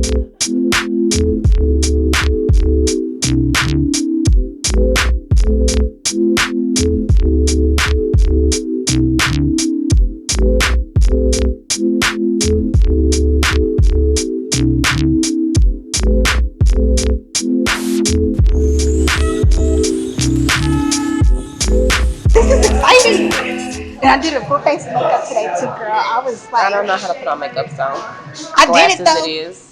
This is exciting. And I did a full face makeup today too, girl. I was like, I don't know how to put on makeup, so I did it though. it is.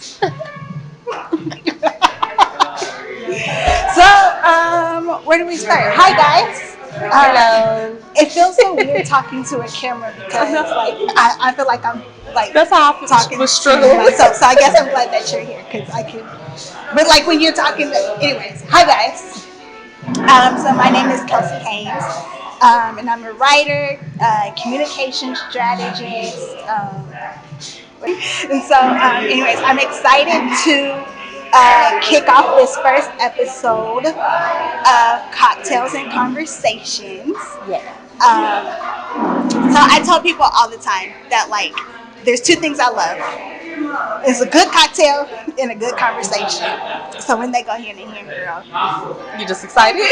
So, where do we start? Hi guys. Hello. It feels so weird talking to a camera because like I feel like I'm like That's how I talking was to struggling. myself. So I guess I'm glad that you're here because I can. But like when you're talking, anyways. Hi guys. So my name is Kelsey Haynes, and I'm a writer, communication strategist. And so, anyways, I'm excited to kick off this first episode of Cocktails and Conversations. Yeah. So I tell people all the time that like there's two things I love. It's a good cocktail and a good conversation. So when they go here and here, girl, You just excited?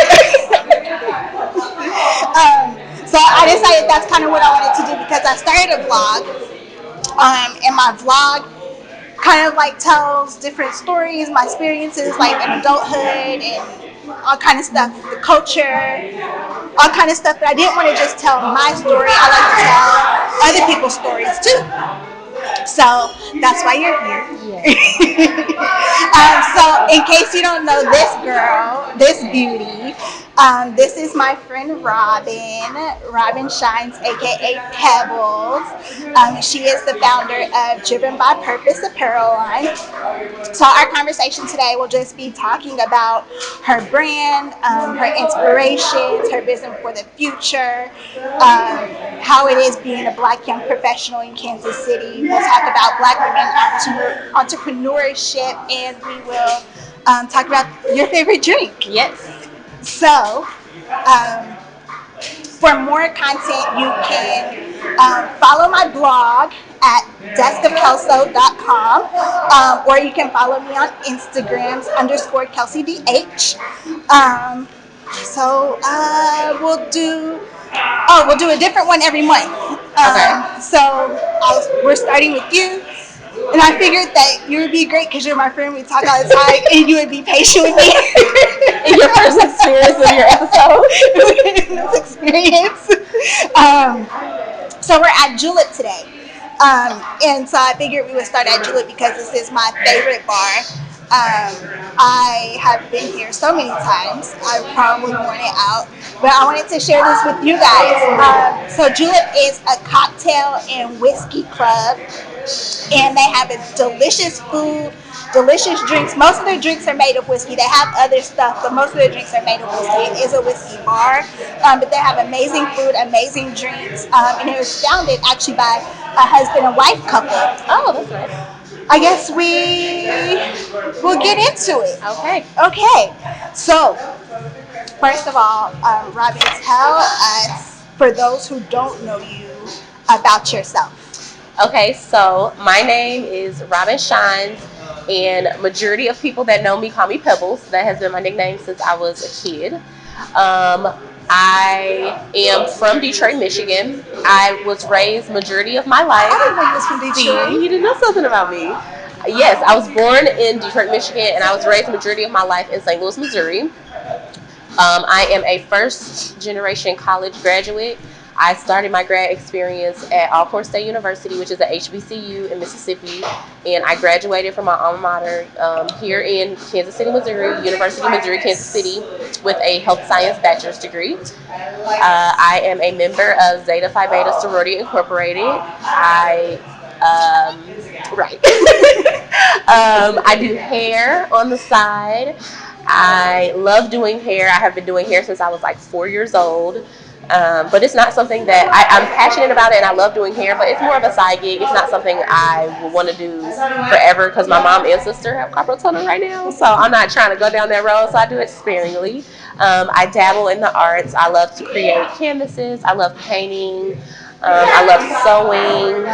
So I decided that's kind of what I wanted to do because I started a vlog, and my vlog kind of like tells different stories, my experiences like in adulthood and all kind of stuff, the culture, all kind of stuff. But I didn't want to just tell my story. I like to tell other people's stories too. So that's why you're here. Yeah. So in case you don't know this girl, this beauty, this is my friend Robynn Shines, aka Pebbles. She is the founder of Driven by Purpose apparel line. So our conversation today will just be talking about her brand, her inspirations, her vision for the future, how it is being a Black young professional in Kansas City. We'll talk about Black women entrepreneurship, and we will talk about your favorite drink. Yes. So, for more content, you can follow my blog at deskofkelso.com, or you can follow me on Instagrams _KelseyDH. We'll do a different one every month. Okay. So we're starting with you. And I figured that you would be great because you're my friend. We talk all the time, and you would be patient with me. In your first experience of your episode. This experience. So we're at Julep today. And so I figured we would start at Julep because this is my favorite bar. I have been here so many times. I probably worn it out. But I wanted to share this with you guys. So Julep is a cocktail and whiskey club. And they have a delicious food, delicious drinks. Most of their drinks are made of whiskey. They have other stuff, but most of their drinks are made of whiskey. It is a whiskey bar, but they have amazing food, amazing drinks. And it was founded actually by a husband and wife couple. Oh, that's nice. I guess we'll get into it. Okay. So, first of all, Robynn, tell us, for those who don't know you, about yourself. Okay, so my name is Robynn Shines, and majority of people that know me call me Pebbles. That has been my nickname since I was a kid. I am from Detroit, Michigan. I was raised majority of my life. I didn't know you was from Detroit. See, you didn't know something about me. Yes, I was born in Detroit, Michigan, and I was raised majority of my life in St. Louis, Missouri. I am a first generation college graduate. I started my grad experience at Alcorn State University, which is a HBCU in Mississippi, and I graduated from my alma mater here in Kansas City, Missouri, University of Missouri, Kansas City, with a health science bachelor's degree. I am a member of Zeta Phi Beta Sorority Incorporated. I do hair on the side. I love doing hair. I have been doing hair since I was like 4 years old. But it's not something that I'm passionate about it, and I love doing hair, but it's more of a side gig. It's not something I will want to do forever because my mom and sister have carpal tunnel right now, so I'm not trying to go down that road, so I do it sparingly. I dabble in the arts. I love to create canvases. I love painting. I love sewing,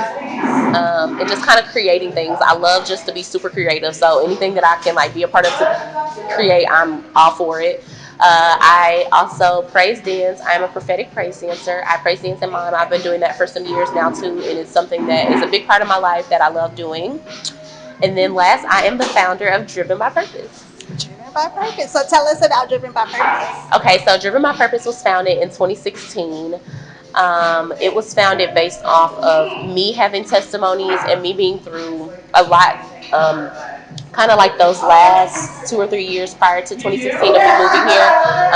and just kind of creating things. I love just to be super creative. So anything that I can like be a part of to create, I'm all for it. I also praise dance. I'm a prophetic praise dancer. I praise dance in mime. I've been doing that for some years now too, and it's something that is a big part of my life that I love doing. And then last, I am the founder of Driven by Purpose. Driven by Purpose. So tell us about Driven by Purpose. Okay, so Driven by Purpose was founded in 2016. It was founded based off of me having testimonies and me being through a lot. Kind of like those last 2 or 3 years prior to 2016 of me moving here,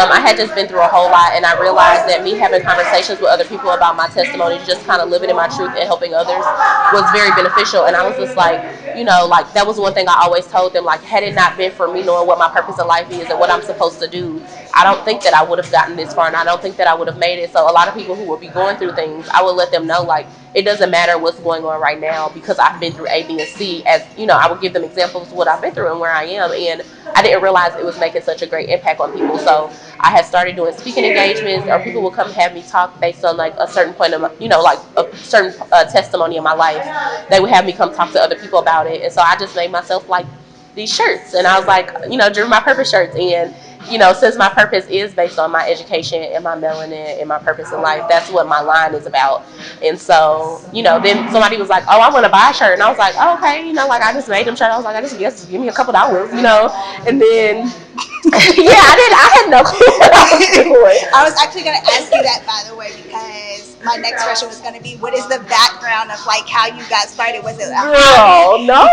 I had just been through a whole lot, and I realized that me having conversations with other people about my testimony, just kind of living in my truth and helping others, was very beneficial. And I was just like, like that was one thing I always told them, like, had it not been for me knowing what my purpose in life is and what I'm supposed to do, I don't think that I would have gotten this far, and I don't think that I would have made it. So a lot of people who would be going through things, I would let them know, like, it doesn't matter what's going on right now because I've been through A, B, and C. As I would give them examples of what I've been through and where I am, and I didn't realize it was making such a great impact on people. So I had started doing speaking engagements, or people would come and have me talk based on like a certain point of, like a certain testimony in my life. They would have me come talk to other people about it, and so I just made myself like these shirts, and I was like, Driven My Purpose shirts. And since my purpose is based on my education and my melanin and my purpose in life, that's what my line is about. And so, then somebody was like, "Oh, I want to buy a shirt," and I was like, "Oh, okay," like I just made them shirt. I was like, I just guess give me a couple dollars, and then. Yeah, I had no clue what I was doing. I was actually going to ask you that, by the way, because my next question was going to be, what is the background of like how you got started? Was it Girl, no?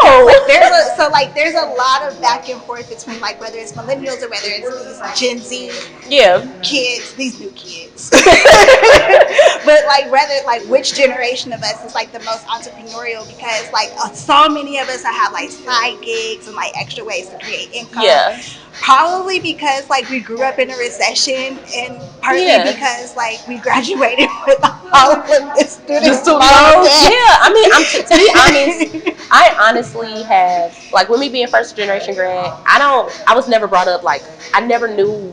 Like there's a lot of back and forth between like whether it's millennials or whether it's these Gen Z kids, these new kids. But like rather like which generation of us is like the most entrepreneurial, because like so many of us have like side gigs and like extra ways to create income. Yeah. Probably because like we grew up in a recession, and partly because like we graduated with all of the student loans. Yeah, I mean, to be honest, I honestly have, like, with me being first generation grad, I was never brought up like, I never knew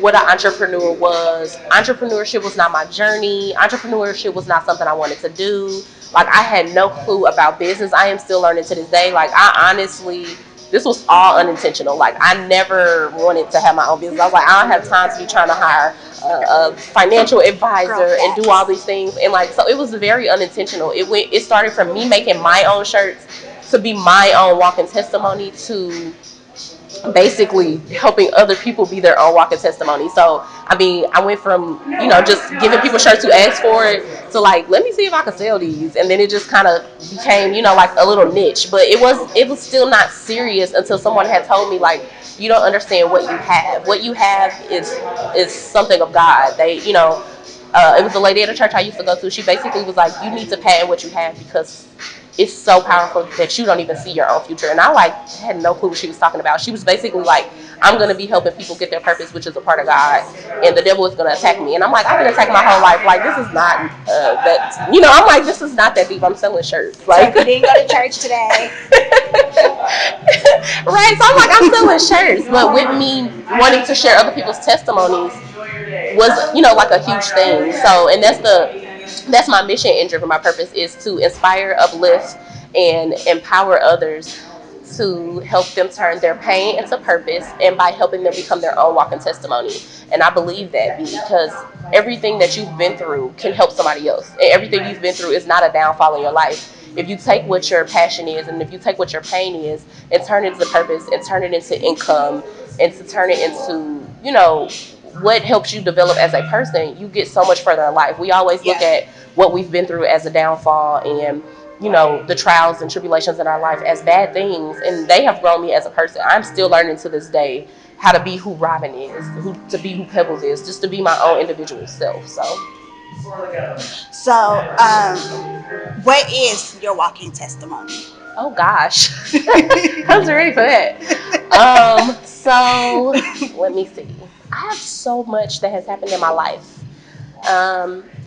what an entrepreneur was. Entrepreneurship was not my journey. Entrepreneurship was not something I wanted to do. Like, I had no clue about business. I am still learning to this day. Like, I honestly, this was all unintentional. Like, I never wanted to have my own business. I was like, I don't have time to be trying to hire a financial advisor and do all these things. And like, so it was very unintentional. It started from me making my own shirts to be my own walking testimony to basically helping other people be their own walking testimony. So I mean, I went from just giving people shirts who asked for it to like, let me see if I can sell these, and then it just kind of became like a little niche. But it was still not serious until someone had told me, like, you don't understand what you have. What you have is something of God. It was a lady at a church I used to go to. She basically was like, you need to patent what you have because it's so powerful that you don't even see your own future. And I had no clue what she was talking about. She was basically like, I'm going to be helping people get their purpose, which is a part of God, and the devil is going to attack me. And I'm like, I've been attacked my whole life. Like, this is not that, I'm like, this is not that deep. I'm selling shirts. Like, so you didn't go to church today. Right. So I'm like, I'm selling shirts. But with me wanting to share other people's testimonies was, like a huge thing. So, and that's my mission in Driven by Purpose, is to inspire, uplift, and empower others to help them turn their pain into purpose, and by helping them become their own walking testimony. And I believe that because everything that you've been through can help somebody else. And everything you've been through is not a downfall in your life. If you take what your passion is, and if you take what your pain is and turn it into purpose and turn it into income and to turn it into, what helps you develop as a person, you get so much further in life. We always look at what we've been through as a downfall, and the trials and tribulations in our life as bad things, and they have grown me as a person. I'm still learning to this day how to be who Robynn is, to be who Pebbles is, just to be my own individual self. So, what is your walking testimony? Oh gosh, I was ready for that. So let me see. I have so much that has happened in my life.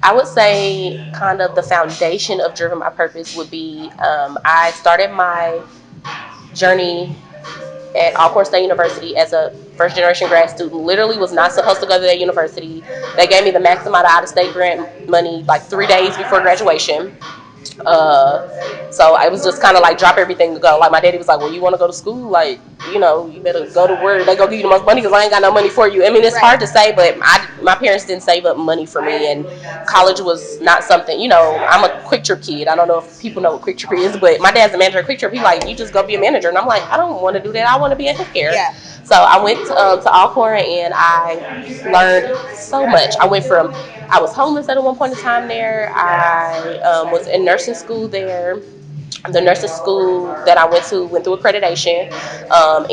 I would say kind of the foundation of Driven by Purpose would be, I started my journey at Alcorn State University as a first generation grad student. Literally was not supposed to go to that university. They gave me the max amount of out of state grant money like 3 days before graduation. So I was just kind of like drop everything to go. Like my daddy was like, "Well, you want to go to school? Like, you better go to where they go give you the most money because I ain't got no money for you." I mean, it's hard to say, but my parents didn't save up money for me, and college was not something. I'm a Quick Trip kid. I don't know if people know what Quick Trip is, but my dad's a manager at Quick Trip. He's like, "You just go be a manager," and I'm like, "I don't want to do that. I want to be in healthcare." Yeah. So I went to Alcorn and I learned so much. I was homeless at one point in time there. I was in nursing school there. The nursing school that I went to went through accreditation,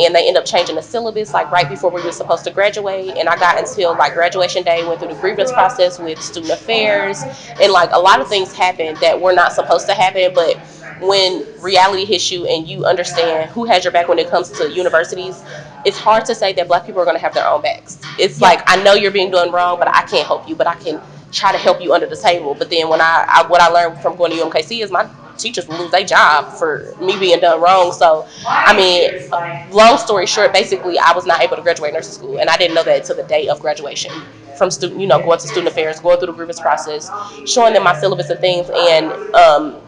and they ended up changing the syllabus like right before we were supposed to graduate. And I got until like graduation day, went through the grievance process with student affairs, and like a lot of things happened that were not supposed to happen. But when reality hits you and you understand who has your back when it comes to universities, it's hard to say that Black people are going to have their own backs. It's like, I know you're being done wrong, but I can't help you, but I can try to help you under the table. But then when what I learned from going to UMKC is my teachers will lose their job for me being done wrong. So, I mean, long story short, basically, I was not able to graduate nursing school, and I didn't know that until the day of graduation. From going to student affairs, going through the grievance process, showing them my syllabus and things, and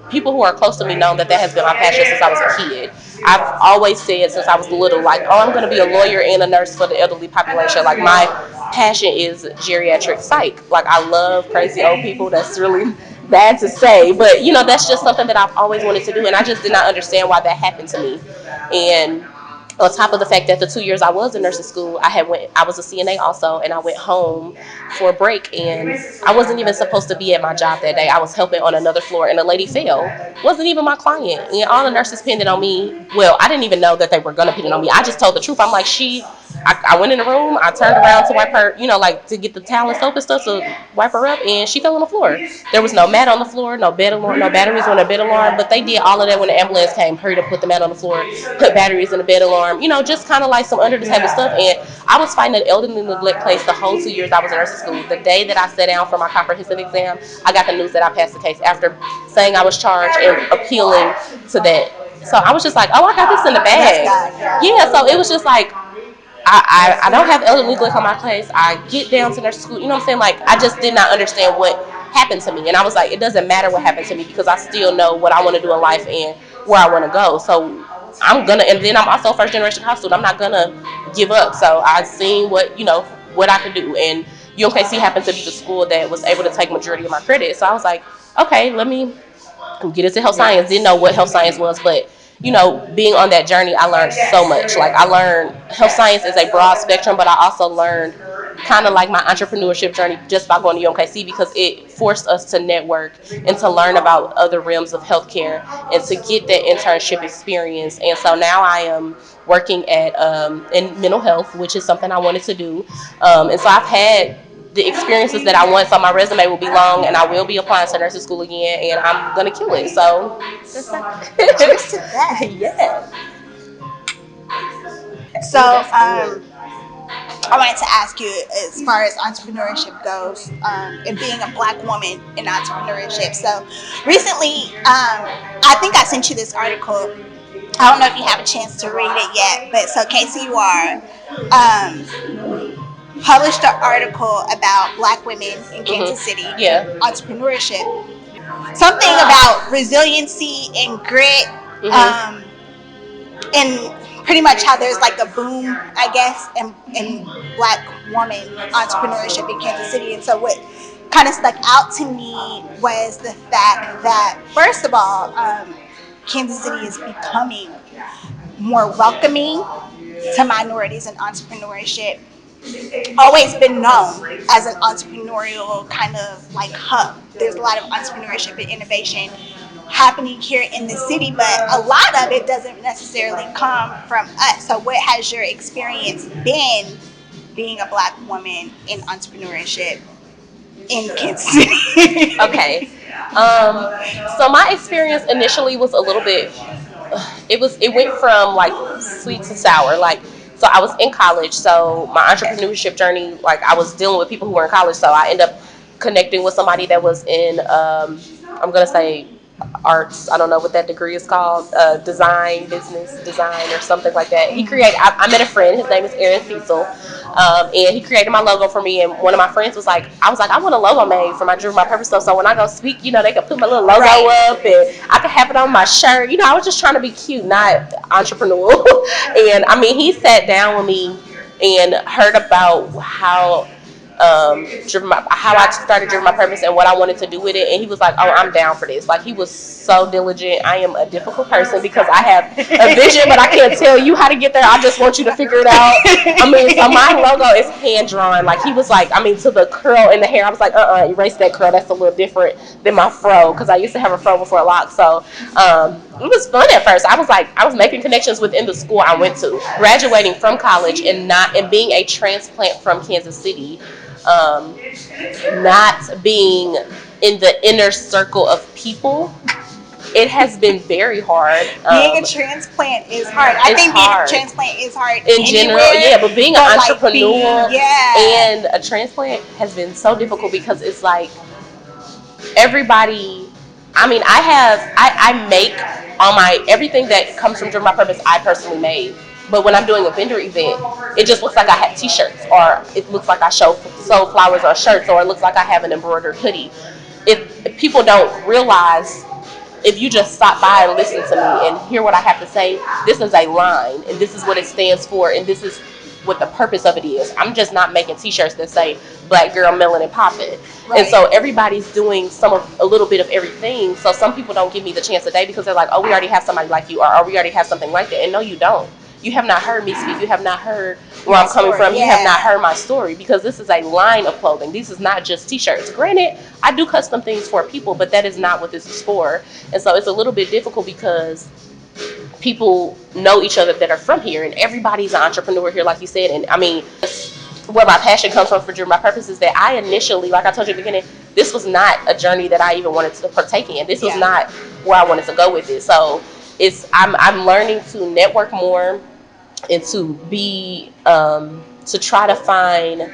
people who are close to me know that has been my passion since I was a kid. I've always said since I was little, like, oh, I'm going to be a lawyer and a nurse for the elderly population. Like, my passion is geriatric psych. Like, I love crazy old people. That's really bad to say, but that's just something that I've always wanted to do, and I just did not understand why that happened to me. And on top of the fact that the 2 years I was in nursing school, I was a CNA also, and I went home for a break, and I wasn't even supposed to be at my job that day. I was helping on another floor, and a lady fell. Wasn't even my client, and all the nurses pinned it on me. Well, I didn't even know that they were gonna pin it on me. I just told the truth. I'm like, I went in the room, I turned around to wipe her, like to get the towel and soap and stuff to wipe her up, and she fell on the floor. There was no mat on the floor, no bed alarm, no batteries on the bed alarm, but they did all of that when the ambulance came. Hurry to put the mat on the floor, put batteries in the bed alarm, just kind of like some under the table stuff. And I was fighting an elderly neglect case the whole 2 years I was in nursing school. The day that I sat down for my comprehensive exam, I got the news that I passed the case after saying I was charged and appealing to that. So I was just like, oh, I got this in the bag. Yeah, so it was just like, I don't have elderly neglect on my case. I get down to nursing school. You know what I'm saying? Like, I just did not understand what happened to me. And I was like, it doesn't matter what happened to me because I still know what I want to do in life and where I want to go. So and then I'm also a first generation college student. I'm not going to give up. So I've seen what I could do. And UMKC happened to be the school that was able to take majority of my credit. So I was like, okay, let me get into health science. Didn't know what health science was, but being on that journey, I learned so much. Like, I learned health science is a broad spectrum, but I also learned kind of like my entrepreneurship journey just by going to UMKC because it forced us to network and to learn about other realms of healthcare and to get that internship experience. And so now I am working at in mental health, which is something I wanted to do. And so I've had the experiences that I want, so my resume will be long, and I will be applying to nursing school again, and I'm gonna kill it. So, cheers to that. Yeah. So, I wanted to ask you, as far as entrepreneurship goes, and being a Black woman in entrepreneurship. So, recently, I think I sent you this article. I don't know if you have a chance to read it yet, but so KCUR published an article about Black women in Kansas City, entrepreneurship. Something about resiliency and grit, and pretty much how there's like a boom, I guess, in Black woman entrepreneurship in Kansas City. And so what kind of stuck out to me was the fact that, first of all, Kansas City is becoming more welcoming to minorities in entrepreneurship. Always been known as an entrepreneurial kind of like hub. There's a lot of entrepreneurship and innovation happening here in the city, but a lot of it doesn't necessarily come from us. So what has your experience been being a Black woman in entrepreneurship in Kansas City? Okay. So my experience initially was a little bit, it went from like sweet to sour. Like, so I was in college, so my entrepreneurship journey, like I was dealing with people who were in college, so I ended up connecting with somebody that was in I'm gonna say arts. I don't know what that degree is called. Design, business design, or something like that. He created. I met a friend. His name is Aaron Cecil, and he created my logo for me. And one of my friends was like, I was like, I want a logo made for my Dream My Purpose stuff. So when I go speak, they could put my little logo up, and I could have it on my shirt. I was just trying to be cute, not entrepreneurial. And I mean, he sat down with me and heard about how I started Driven My Purpose and what I wanted to do with it. And he was like, oh, I'm down for this. Like, he was so diligent. I am a difficult person because I have a vision, but I can't tell you how to get there. I just want you to figure it out. I mean, so my logo is hand drawn. Like, he was like, I mean, to the curl in the hair, I was like, erase that curl. That's a little different than my fro, because I used to have a fro before a lock. So it was fun at first. I was making connections within the school I went to, graduating from college and being a transplant from Kansas City. Not being in the inner circle of people, it has been very hard. Being a transplant is hard. I think being a transplant is hard in general. Yeah, but being an entrepreneur and a transplant has been so difficult because it's like everybody. I mean, I make all my everything that comes from Dream My Purpose. I personally made. But when I'm doing a vendor event, it just looks like I have T-shirts, or it looks like I sew flowers on shirts, or it looks like I have an embroidered hoodie. If people don't realize, if you just stop by and listen to me and hear what I have to say, this is a line, and this is what it stands for, and this is what the purpose of it is. I'm just not making T-shirts that say "Black Girl Melanin Poppin'." Right. And so everybody's doing a little bit of everything. So some people don't give me the chance today because they're like, "Oh, we already have somebody like you," or "We already have something like that." And no, you don't. You have not heard me speak. You have not heard where I'm coming from. Yeah. You have not heard my story, because this is a line of clothing. This is not just T-shirts. Granted, I do custom things for people, but that is not what this is for. And so it's a little bit difficult because people know each other that are from here, and everybody's an entrepreneur here, like you said. And I mean, where my passion comes from for Dream My Purpose is that I initially, like I told you at the beginning, this was not a journey that I even wanted to partake in. This was not where I wanted to go with it. So I'm learning to network more and to be to try to find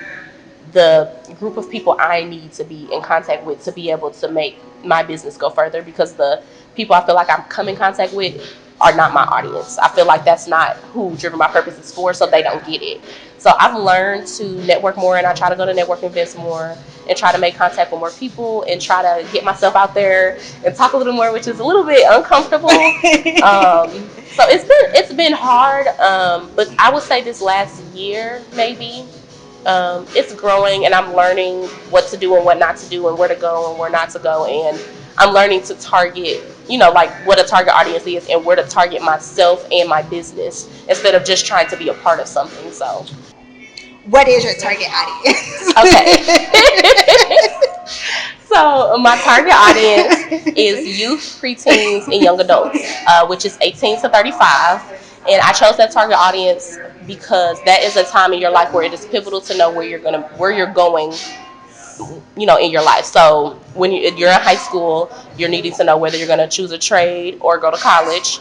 the group of people I need to be in contact with to be able to make my business go further, because the people I feel like I'm come in contact with are not my audience. I feel like that's not who Driven My Purpose is for, so they don't get it. So I've learned to network more, and I try to go to networking events more and try to make contact with more people and try to get myself out there and talk a little more, which is a little bit uncomfortable. So it's been hard, but I would say this last year maybe it's growing, and I'm learning what to do and what not to do and where to go and where not to go, and I'm learning to target, like what a target audience is and where to target myself and my business instead of just trying to be a part of something. So what is your target audience? Okay. So my target audience is youth, preteens, and young adults, which is 18 to 35. And I chose that target audience because that is a time in your life where it is pivotal to know where you're going, in your life. So when you're in high school, you're needing to know whether you're going to choose a trade or go to college.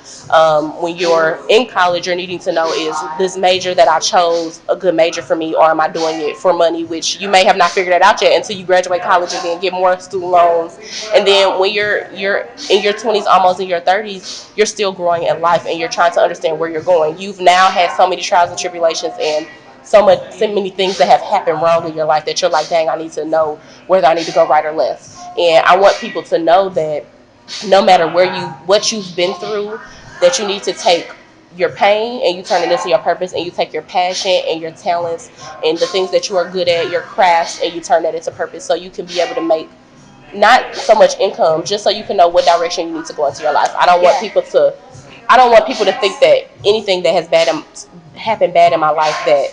When you're in college, you're needing to know, is this major that I chose a good major for me, or am I doing it for money, which you may have not figured that out yet until you graduate college and then get more student loans. And then when you're in your 20s, almost in your 30s, you're still growing in life and you're trying to understand where you're going. You've now had so many trials and tribulations and so many things that have happened wrong in your life that you're like, dang, I need to know whether I need to go right or left. And I want people to know that no matter what you've been through, that you need to take your pain and you turn it into your purpose, and you take your passion and your talents and the things that you are good at, your crafts, and you turn that into purpose, so you can be able to make not so much income, just so you can know what direction you need to go into your life. I don't want people to think that anything that has happened bad in my life that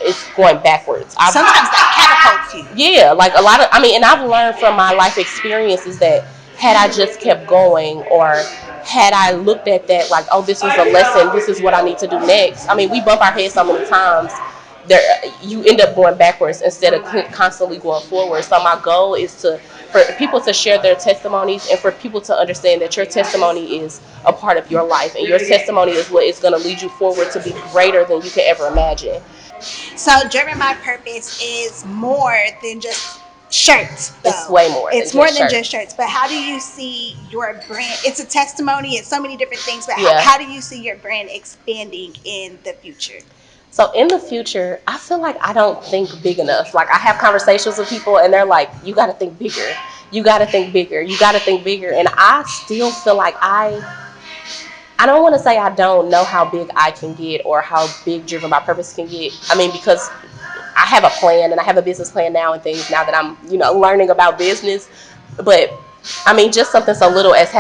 it's going backwards. Sometimes that catapults you. Yeah, like and I've learned from my life experiences that had I just kept going, or had I looked at that like, oh, this was a lesson, this is what I need to do next. I mean, we bump our heads so many times. You end up going backwards instead of constantly going forward. So my goal is for people to share their testimonies, and for people to understand that your testimony is a part of your life, and your testimony is what is going to lead you forward to be greater than you could ever imagine. So Driven by Purpose is more than just shirts, though. It's way more. It's more than just shirts. But how do you see your brand? It's a testimony. It's so many different things. But how do you see your brand expanding in the future? So in the future, I feel like I don't think big enough. Like I have conversations with people and they're like, you got to think bigger. You got to think bigger. You got to think bigger. And I still feel like I don't want to say I don't know how big I can get or how big driven by purpose can get. I mean, because I have a plan and I have a business plan now and things now that I'm, learning about business. But I mean, just something so little as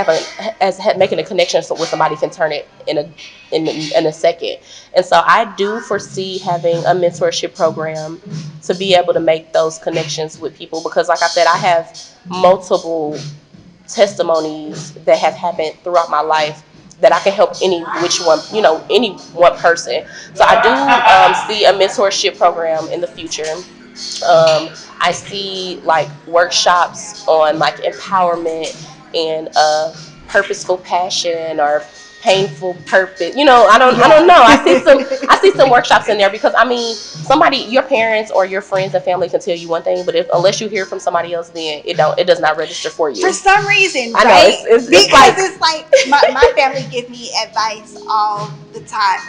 making a connection with somebody can turn it in a second. And so I do foresee having a mentorship program to be able to make those connections with people because, like I said, I have multiple testimonies that have happened throughout my life that I can help any one person. So I do see a mentorship program in the future. I see like workshops on like empowerment and purposeful passion or painful purpose. I don't know. I see some workshops in there because I mean, your parents or your friends and family can tell you one thing, but unless you hear from somebody else, then it does not register for you. For some reason, I know, right? It's like my family give me advice all the time,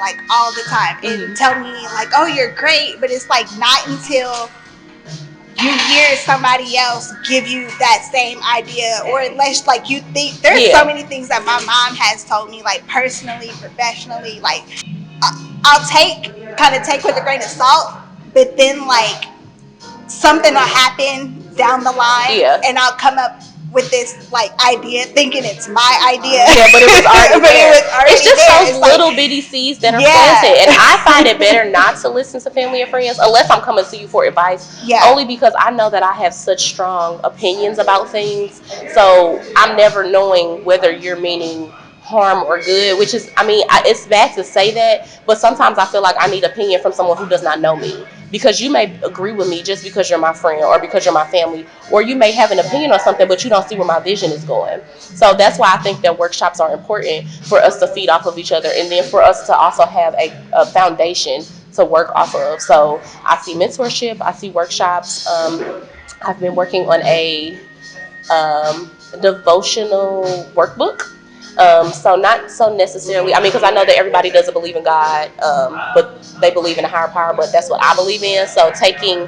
and tell me like, oh, you're great, but it's like not until you hear somebody else give you that same idea, or unless like you think there's so many things that my mom has told me, like personally, professionally, like I'll take with a grain of salt, but then like something will happen down the line, and I'll come up with this like idea thinking it's my idea. Yeah, but it was already there. It's just there. Those little bitty seeds that are planted. And I find it better not to listen to family and friends unless I'm coming to you for advice. Only because I know that I have such strong opinions about things. So I'm never knowing whether you're meaning harm or good, which is, I mean, it's bad to say that, but sometimes I feel like I need opinion from someone who does not know me. Because you may agree with me just because you're my friend or because you're my family, or you may have an opinion on something, but you don't see where my vision is going. So that's why I think that workshops are important for us to feed off of each other, and then for us to also have a foundation to work off of. So I see mentorship, I see workshops. I've been working on a devotional workbook. So not so necessarily, I mean, because I know that everybody doesn't believe in God, but they believe in a higher power, but that's what I believe in. So taking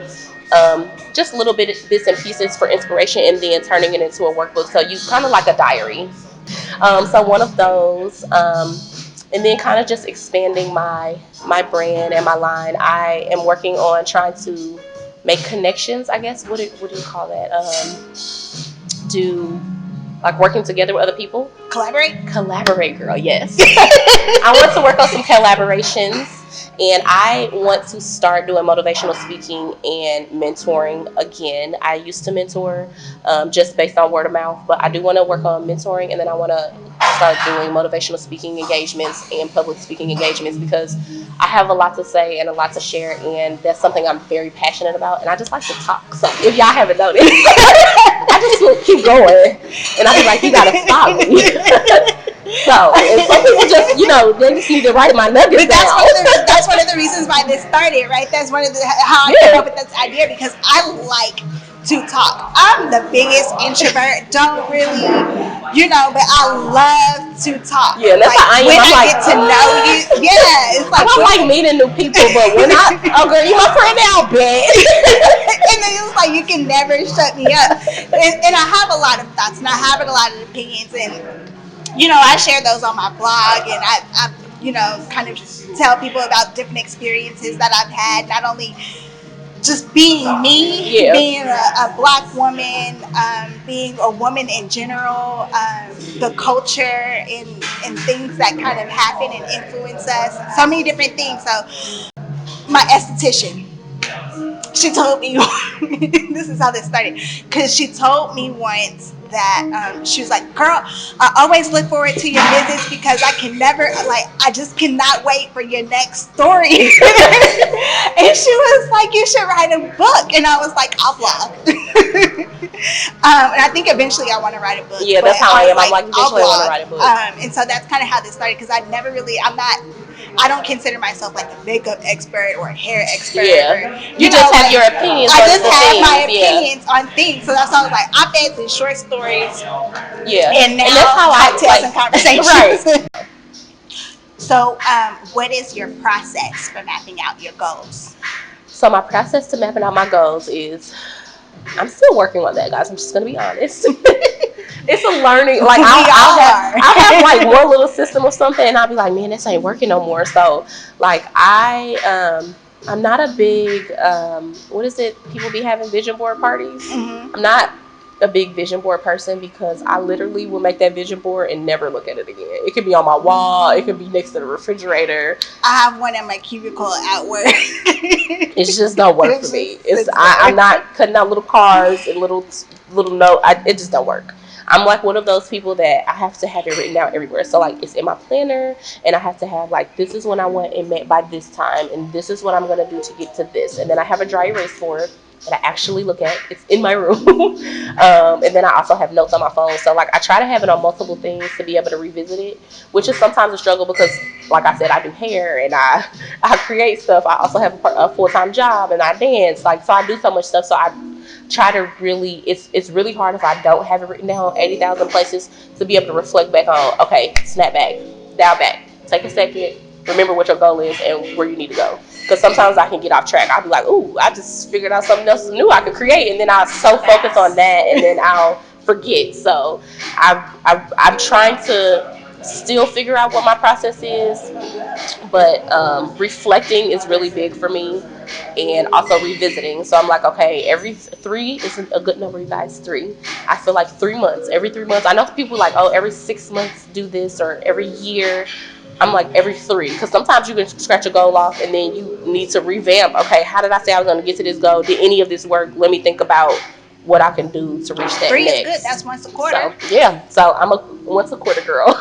just little bits and pieces for inspiration and then turning it into a workbook. So you kind of like a diary. So one of those, and then kind of just expanding my brand and my line. I am working on trying to make connections, I guess. What do you call that? Like working together with other people. Collaborate, girl, yes. I want to work on some collaborations, and I want to start doing motivational speaking and mentoring again. I used to mentor just based on word of mouth, but I do want to work on mentoring, and then I want to start doing motivational speaking engagements and public speaking engagements because I have a lot to say and a lot to share, and that's something I'm very passionate about, and I just like to talk. So if y'all haven't noticed, I just will keep going, and I'll be like, you gotta stop me. So, and some people just, they just need to write my nuggets down. That's one of the reasons why this started, right? That's one of how I came up with this idea, because I like to talk. I'm the biggest introvert. Don't really, but I love to talk. Yeah, that's how I am. When I get to know you, it's like I don't like meeting new people, but when girl, you my friend now, bitch. And then it's like you can never shut me up. And I have a lot of thoughts, and I have a lot of opinions, and I share those on my blog, and I kind of tell people about different experiences that I've had, not only just being me, being a Black woman, being a woman in general, the culture and things that kind of happen and influence us, so many different things. So my esthetician, she told me, this is how this started, because she told me once that she was like, girl, I always look forward to your visits because I just cannot wait for your next story. And she was like, you should write a book. And I was like, I'll blog. And I think eventually I want to write a book. Yeah, that's how I am. I'm like, eventually I want to write a book. And so that's kind of how this started, because I'm I don't consider myself like a makeup expert or a hair expert. Yeah. Or, You just have your opinions I on just the have things. my opinions on things. So that's why I was like, op-eds and short stories. Yeah. And now that's how cocktails and conversations. Right. So, what is your process for mapping out your goals? So my process to mapping out my goals is, I'm still working on that, guys. I'm just gonna be honest. It's a learning. Like I'll have like one little system or something, and I'll be like, man, this ain't working no more. So like I'm not a big what is it? People be having vision board parties. Mm-hmm. I'm not a big vision board person because I literally will make that vision board and never look at it again. It could be on my wall. It could be next to the refrigerator. I have one in my cubicle at work. It just don't work for me. I'm not cutting out little cards and little note. It just don't work. I'm like one of those people that I have to have it written out everywhere. So like it's in my planner, and I have to have like, this is when I want it met by this time, and this is what I'm gonna do to get to this. And then I have a dry erase board that I actually look at. It's in my room. And then I also have notes on my phone. So like I try to have it on multiple things to be able to revisit it, which is sometimes a struggle because, like I said, I do hair and I create stuff. I also have a full-time job and I dance. Like, so I do so much stuff. So I try to really, it's really hard if I don't have it written down 80,000 places to be able to reflect back on, okay, snap back, dial back, take a second, remember what your goal is and where you need to go. Because sometimes I can get off track. I'll be like, ooh, I just figured out something else new I could create, and then I'll so focus on that, and then I'll forget. So I'm trying to still figure out what my process is, but reflecting is really big for me, and also revisiting. So I'm like, okay, every 3 isn't a good number, you guys. 3. I feel like 3 months. Every 3 months. I know people like, oh, every 6 months do this, or every year. I'm like every 3, because sometimes you can scratch a goal off and then you need to revamp. Okay, how did I say I was going to get to this goal? Did any of this work? Let me think about what I can do to reach that 3 next. is good. That's once a quarter. So yeah, so I'm a once a quarter girl.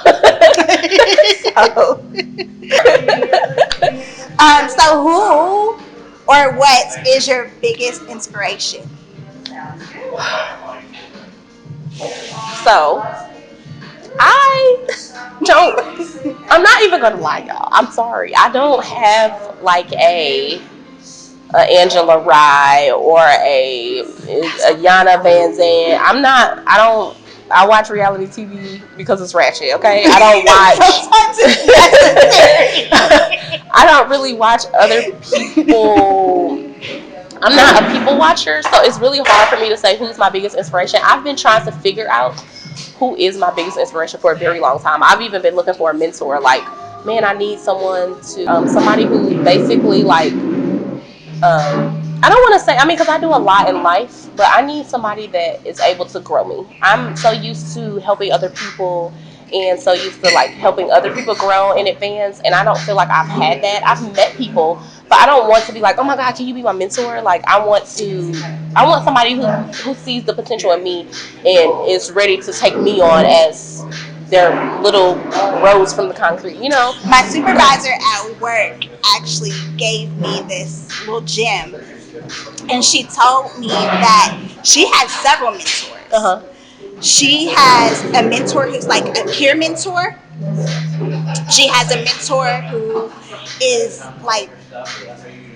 So who or what is your biggest inspiration? So I'm not even gonna lie, y'all. I'm sorry. I don't have like a Angela Rye or a Yana Van Zandt. I watch reality TV because it's ratchet, okay? I don't watch. I don't really watch other people. I'm not a people watcher, so it's really hard for me to say who's my biggest inspiration. I've been trying to figure out who is my biggest inspiration for a very long time. I've even been looking for a mentor. Like, man, I need someone to, somebody who basically like, I don't want to say, I mean, because I do a lot in life, but I need somebody that is able to grow me. I'm so used to helping other people and so used to like helping other people grow in advance, and I don't feel like I've had that. I've met people, but I don't want to be like, oh my God, can you be my mentor? Like, I want somebody who sees the potential in me and is ready to take me on as their little rose from the concrete, you know? My supervisor at work actually gave me this little gem, and she told me that she has several mentors. Uh-huh. She has a mentor who's like a peer mentor. She has a mentor who is like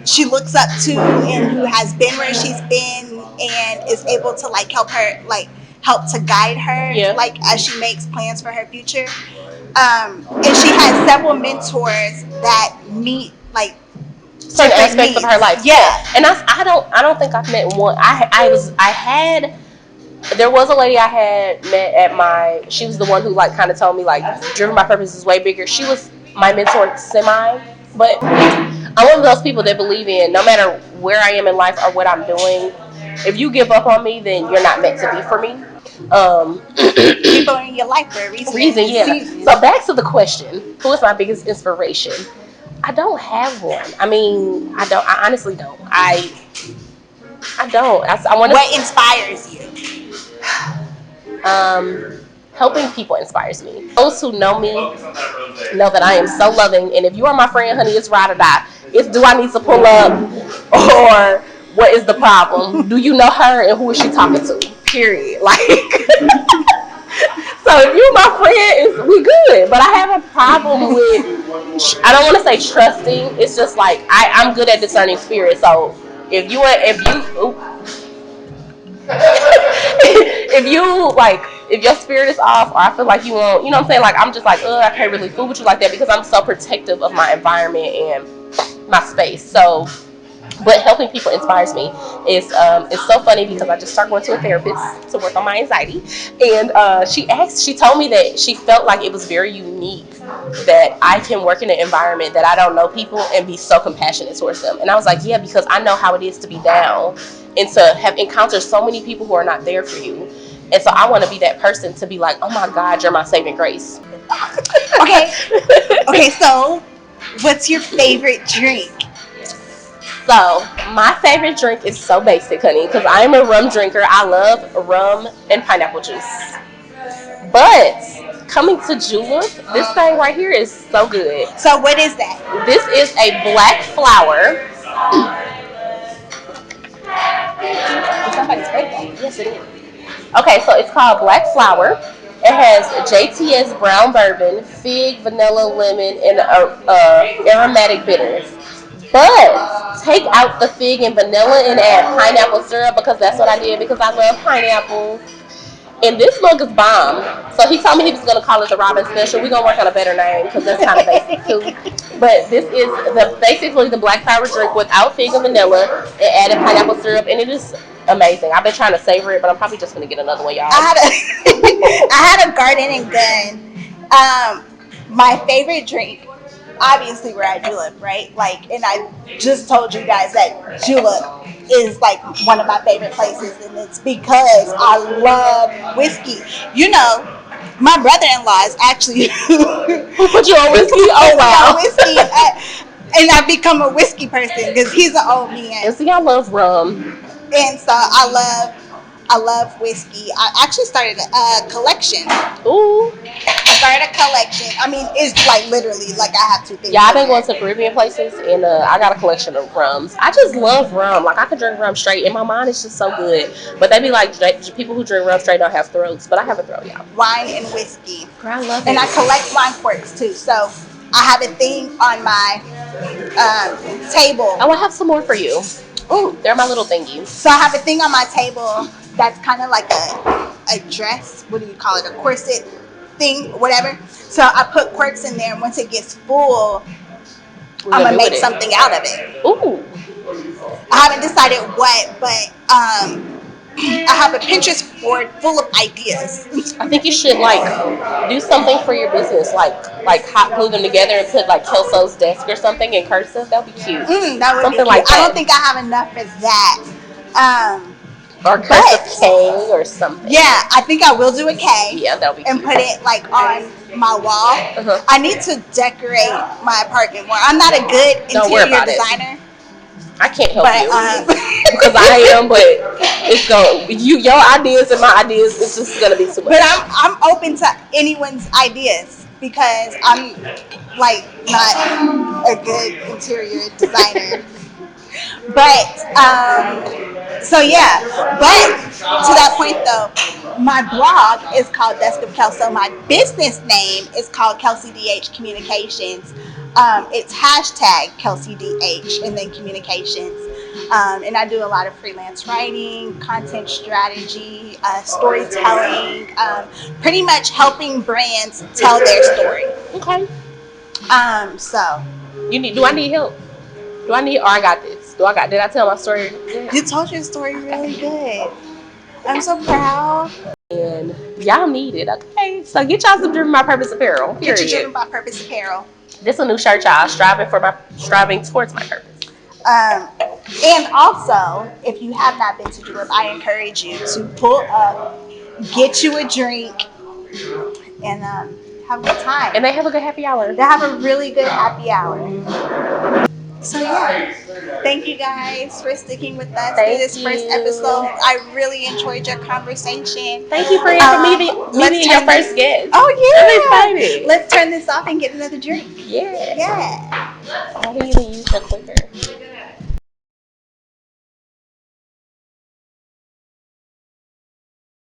she looks up to and who has been where she's been and is able to like help to guide her, Yeah. like as she makes plans for her future. And she has several mentors that meet like certain aspects of her life. Yeah. And I don't think I've met one. There was a lady I had met at she was the one who like kind of told me like driven by purpose is way bigger. She was my mentor semi, but I'm one of those people that believe in no matter where I am in life or what I'm doing, if you give up on me, then you're not meant to be for me. People are in your life for a reason. Yeah. So back to the question, who is my biggest inspiration? I don't have one. I mean, I honestly don't. I don't. I want to. What inspires you? Helping people inspires me. Those who know me know that I am so loving, and if you are my friend, honey, it's ride or die. It's do I need to pull up, or what is the problem? Do you know her, and who is she talking to? Period. Like, so So if you're my friend, we good. But I have a problem with, I don't want to say trusting. It's just like I'm good at discerning spirits. So if you if you like, if your spirit is off, or I feel like you won't, you know what I'm saying? Like I'm just like, I can't really fool with you like that because I'm so protective of my environment and my space. So, but helping people inspires me. It's so funny because I just started going to a therapist to work on my anxiety, and she told me that she felt like it was very unique that I can work in an environment that I don't know people and be so compassionate towards them. And I was like, yeah, because I know how it is to be down and to have encountered so many people who are not there for you. And so I want to be that person to be like, oh my God, you're my saving grace. Okay. Okay, so what's your favorite drink? So my favorite drink is so basic, honey, because I am a rum drinker. I love rum and pineapple juice. But coming to Julep, this thing right here is so good. So what is that? This is a black flower. It's somebody's birthday. Yes, it is. Okay, so it's called Black Flower. It has JTS brown bourbon, fig, vanilla, lemon, and aromatic bitters. But take out the fig and vanilla and add pineapple syrup because that's what I did because I love pineapple. And this mug is bomb. So he told me he was going to call it the Robynn Special. We're going to work on a better name because that's kind of basic too. But this is basically the black flower drink without fig and vanilla and added pineapple syrup. And it is amazing. I've been trying to savor it, but I'm probably just going to get another one, y'all. I had a garden and gun. My favorite drink, obviously we're at Julep, right? Like, and I just told you guys that Julep is like one of my favorite places, and it's because I love whiskey. You know, my brother-in-law is actually who put you on whiskey? Oh wow, whiskey, and I've become a whiskey person because he's an old man. And see, I love rum, and so I love whiskey. I actually started a collection. Ooh. I started a collection. I mean, it's like literally like I have two things. Yeah, I've been going to Caribbean places, and I got a collection of rums. I just love rum. Like I can drink rum straight, and my mind is just so good. But they be like, people who drink rum straight don't have throats, but I have a throat, y'all. Wine and whiskey. Girl, I love and it. I collect wine corks too. So I have a thing on my table. Oh, I have some more for you. Ooh, they're my little thingies. So I have a thing on my table that's kind of like a dress. What do you call it? A corset thing, whatever. So I put quirks in there, and once it gets full, I'm gonna make something out of it. Ooh. I haven't decided what, but I have a Pinterest board full of ideas. I think you should like do something for your business, like hot glue them together and put like Kelso's desk or something in cursive. That'd be cute. That would something be cute. like that. I don't think I have enough for that. Or cursive K or something. Yeah, I think I will do a K. Yeah, that'll be cute. And put it like on my wall. Uh-huh. I need to decorate my apartment more. I'm not a good interior designer. I can't help you because I am, but it's your ideas and my ideas. It's just gonna be too much. But I'm open to anyone's ideas because I'm like not a good interior designer. But so yeah, but to that point though, my blog is called Desk of Kelso. My business name is called Kelsey DH Communications. It's hashtag Kelsey DH and then communications. And I do a lot of freelance writing, content strategy, storytelling, pretty much helping brands tell their story. Okay. So do I need help? Or I got this? Did I tell my story? You told your story really good. I'm so proud. And y'all need it, okay? So get y'all some Driven by Purpose apparel. Period. Get your Driven by Purpose apparel. This is a new shirt, y'all. Striving towards my purpose. And also, if you have not been to Julep, I encourage you to pull up, get you a drink, and have a good time. And they have a good happy hour. They have a really good happy hour. So yeah, thank you guys for sticking with us through this first episode. I really enjoyed your conversation. Thank you for meeting your first guest. Oh yeah, I'm excited. Let's turn this off and get another drink. Yeah. Yeah. I didn't even use the clicker.